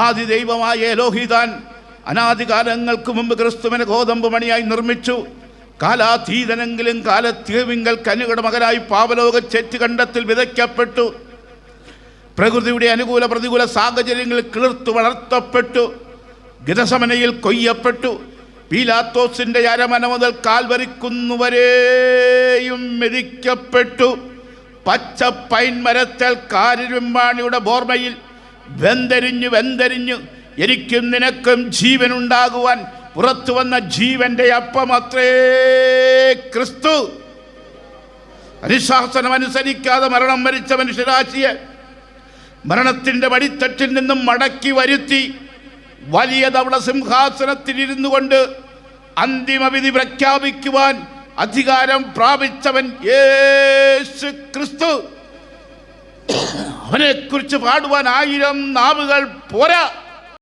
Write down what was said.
ആദി ദൈവമായ എലോഹിതാൻ അനാദികാലങ്ങൾക്ക് മുമ്പ് ക്രിസ്തുവിനെ ഗോതമ്പ് മണിയായി നിർമ്മിച്ചു. കാലാതീതനെങ്കിലും കാലത്തികവിങ്കൽ കനികയുടെ മകനായി പാവലോക ചെറ്റുകണ്ടത്തിൽ വിതയ്ക്കപ്പെട്ടു. പ്രകൃതിയുടെ അനുകൂല പ്രതികൂല സാഹചര്യങ്ങളിൽ കിളിർത്തു വളർത്തപ്പെട്ടു. ഗതസമനയിൽ കൊയ്യപ്പെട്ടു. പീലാത്തോസിന്റെ അരമന മുതൽ കാൽവരിക്കുന്നുവരെയും മെതിക്കപ്പെട്ടു. പച്ച പൈൻ മരത്തിൽ കാരിരുമ്പാണിയുടെ ബോർമയിൽ വെന്തരിഞ്ഞു എനിക്കും നിനക്കും ജീവനുണ്ടാകുവാൻ പുറത്തു വന്ന ജീവന്റെ അപ്പമത്രേ ക്രിസ്തു. അനുശാസനം അനുസരിക്കാതെ മരണം മരിച്ച മനുഷ്യരാശിയെ മരണത്തിന്റെ വടിത്തട്ടിൽ നിന്നും മടക്കി വരുത്തി വലിയ തവള സിംഹാസനത്തിൽ ഇരുന്നു കൊണ്ട് അന്തിമവിധി പ്രഖ്യാപിക്കുവാൻ അധികാരം പ്രാപിച്ചവൻ യേശു ക്രിസ്തു. അവനെ കുറിച്ച് പാടുവാൻ 1000 നാവുകൾ പോരാ.